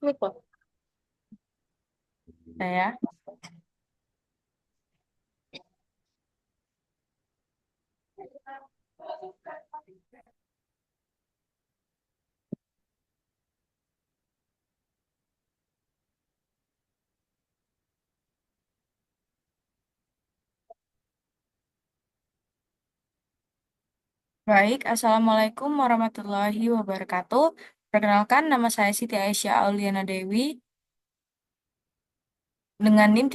Lupa. Saya. Baik, Assalamualaikum warahmatullahi wabarakatuh. Perkenalkan, nama saya Siti Aisyah Auliana Dewi dengan NIM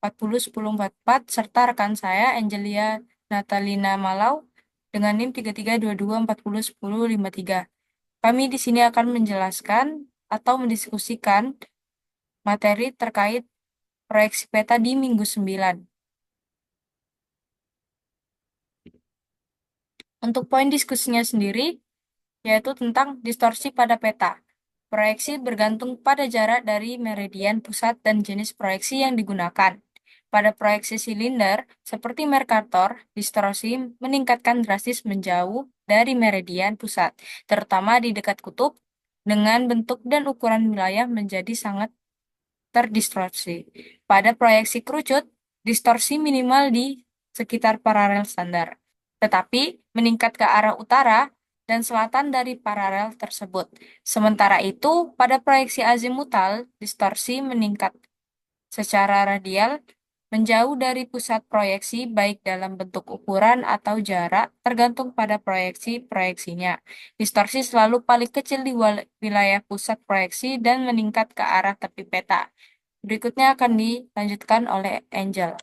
3322401044 serta rekan saya Angelia Natalina Malau dengan NIM 3322401053. Kami di sini akan menjelaskan atau mendiskusikan materi terkait proyeksi peta di minggu 9. Untuk poin diskusinya sendiri, yaitu tentang distorsi pada peta. Proyeksi bergantung pada jarak dari meridian pusat dan jenis proyeksi yang digunakan. Pada proyeksi silinder, seperti Mercator, distorsi meningkatkan drastis menjauh dari meridian pusat, terutama di dekat kutub, dengan bentuk dan ukuran wilayah menjadi sangat terdistorsi. Pada proyeksi kerucut, distorsi minimal di sekitar paralel standar, tetapi meningkat ke arah utara dan selatan dari paralel tersebut. Sementara itu, pada proyeksi azimutal, distorsi meningkat secara radial menjauh dari pusat proyeksi baik dalam bentuk ukuran atau jarak, tergantung pada proyeksinya. Distorsi selalu paling kecil di wilayah pusat proyeksi dan meningkat ke arah tepi peta. Berikutnya akan dilanjutkan oleh Angel.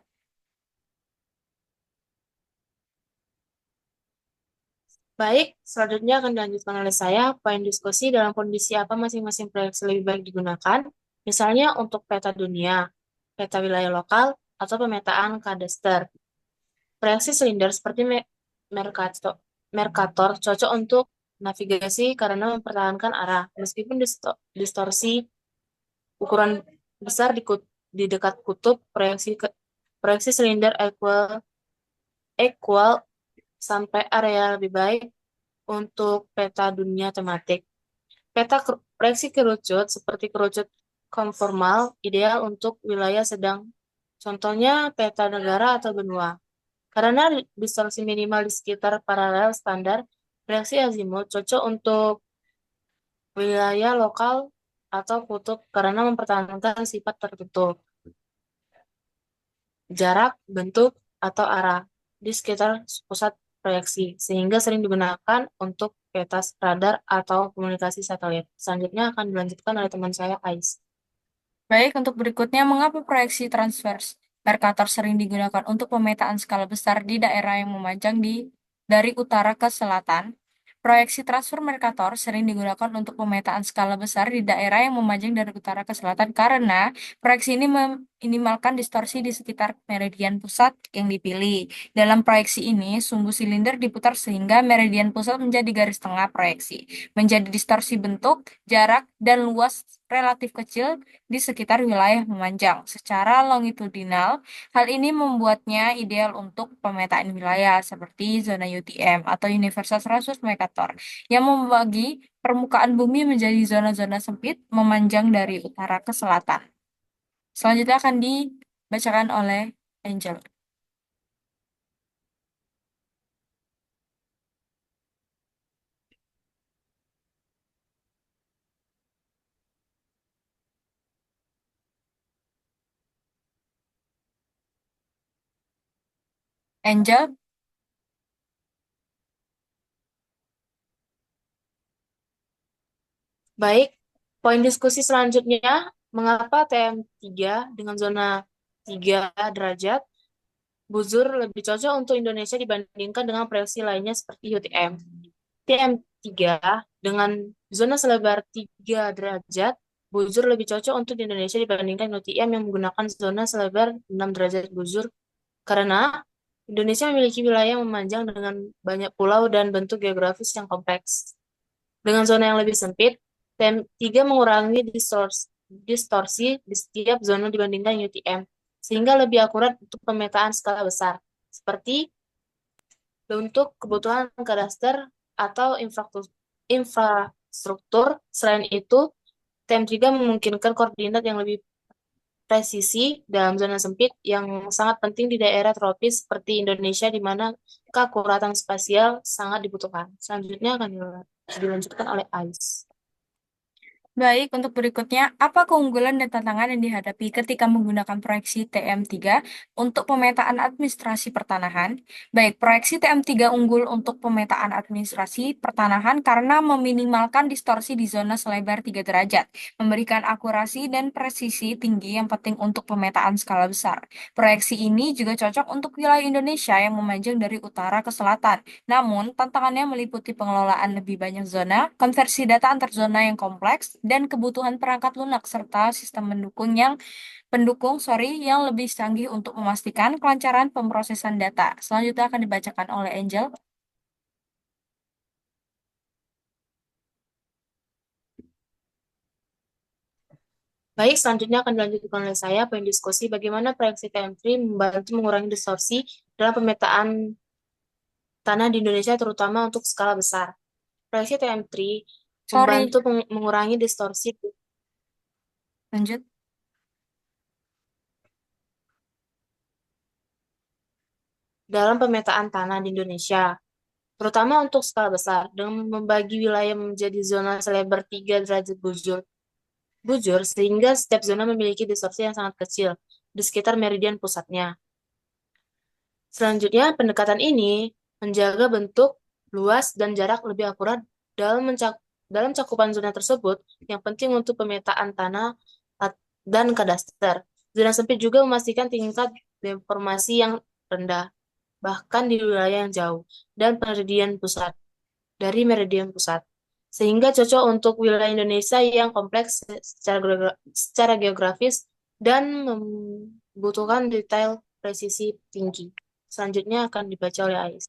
Baik, selanjutnya akan dilanjutkan oleh saya, poin diskusi dalam kondisi apa masing-masing proyeksi lebih baik digunakan, misalnya untuk peta dunia, peta wilayah lokal, atau pemetaan kadaster. Proyeksi silinder seperti Mercator, Mercator cocok untuk navigasi karena mempertahankan arah, meskipun distorsi ukuran besar di dekat kutub, proyeksi silinder equal sampai area lebih baik untuk peta dunia tematik. Proyeksi kerucut seperti kerucut konformal ideal untuk wilayah sedang, contohnya peta negara atau benua. Karena distorsi minimal di sekitar paralel standar, proyeksi azimut cocok untuk wilayah lokal atau kutub karena mempertahankan sifat tertutup, jarak, bentuk, atau arah di sekitar pusat proyeksi, sehingga sering digunakan untuk peta radar atau komunikasi satelit. Selanjutnya akan dilanjutkan oleh teman saya, Ais. Baik, untuk berikutnya, mengapa proyeksi transvers Mercator sering digunakan untuk pemetaan skala besar di daerah yang memanjang dari utara ke selatan? Proyeksi transfer Mercator sering digunakan untuk pemetaan skala besar di daerah yang memanjang dari utara ke selatan karena proyeksi ini meminimalkan distorsi di sekitar meridian pusat yang dipilih. Dalam proyeksi ini, sumbu silinder diputar sehingga meridian pusat menjadi garis tengah proyeksi, menjadi distorsi bentuk, jarak, dan luas relatif kecil di sekitar wilayah memanjang secara longitudinal. Hal ini membuatnya ideal untuk pemetaan wilayah seperti zona UTM atau Universal Transverse Mercator yang membagi permukaan bumi menjadi zona-zona sempit memanjang dari utara ke selatan. Selanjutnya akan dibacakan oleh Angel. Angel, Baik, poin diskusi selanjutnya, mengapa TM3 dengan zona 3 derajat buzur lebih cocok untuk Indonesia dibandingkan dengan proyeksi lainnya seperti UTM. TM3 dengan zona selebar 3 derajat buzur lebih cocok untuk Indonesia dibandingkan UTM yang menggunakan zona selebar 6 derajat buzur karena Indonesia memiliki wilayah yang memanjang dengan banyak pulau dan bentuk geografis yang kompleks. Dengan zona yang lebih sempit, TM3 mengurangi distorsi di setiap zona dibandingkan UTM, sehingga lebih akurat untuk pemetaan skala besar, seperti untuk kebutuhan kadaster atau infrastruktur. Selain itu, TM3 memungkinkan koordinat yang lebih presisi dalam zona sempit yang sangat penting di daerah tropis seperti Indonesia di mana keakuratan spasial sangat dibutuhkan. Selanjutnya akan dilanjutkan oleh Ais. Baik, untuk berikutnya, apa keunggulan dan tantangan yang dihadapi ketika menggunakan proyeksi TM3 untuk pemetaan administrasi pertanahan? Baik, proyeksi TM3 unggul untuk pemetaan administrasi pertanahan karena meminimalkan distorsi di zona selebar 3 derajat, memberikan akurasi dan presisi tinggi yang penting untuk pemetaan skala besar. Proyeksi ini juga cocok untuk wilayah Indonesia yang memanjang dari utara ke selatan. Namun, tantangannya meliputi pengelolaan lebih banyak zona, konversi data antar zona yang kompleks, dan kebutuhan perangkat lunak serta sistem pendukung yang lebih canggih untuk memastikan kelancaran pemrosesan data. Selanjutnya akan dibacakan oleh Angel. Baik, selanjutnya akan dilanjutkan oleh saya, poin diskusi bagaimana proyeksi TM3 membantu mengurangi distorsi dalam pemetaan tanah di Indonesia terutama untuk skala besar. Proyeksi TM3 Sorry, membantu mengurangi distorsi lanjut. dalam pemetaan tanah di Indonesia, terutama untuk skala besar, dengan membagi wilayah menjadi zona selebar 3 derajat bujur sehingga setiap zona memiliki distorsi yang sangat kecil di sekitar meridian pusatnya. Selanjutnya, pendekatan ini menjaga bentuk, luas, dan jarak lebih akurat dalam cakupan zona tersebut yang penting untuk pemetaan tanah dan kadaster. Zona sempit juga memastikan tingkat deformasi yang rendah, bahkan di wilayah yang jauh, dan dari meridian pusat. Sehingga cocok untuk wilayah Indonesia yang kompleks secara geografis dan membutuhkan detail presisi tinggi. Selanjutnya akan dibaca oleh Ais.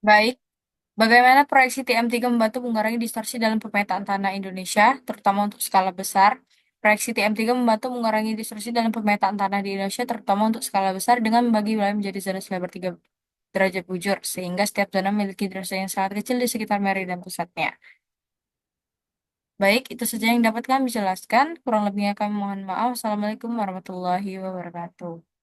Baik, bagaimana proyeksi TM3 membantu mengurangi distorsi dalam pemetaan tanah Indonesia, terutama untuk skala besar? Proyeksi TM3 membantu mengurangi distorsi dalam pemetaan tanah di Indonesia, terutama untuk skala besar, dengan membagi wilayah menjadi zona selebar 3 derajat bujur, sehingga setiap zona memiliki distorsi yang sangat kecil di sekitar meridian pusatnya. Baik, itu saja yang dapat kami jelaskan. Kurang lebihnya kami mohon maaf. Assalamualaikum warahmatullahi wabarakatuh.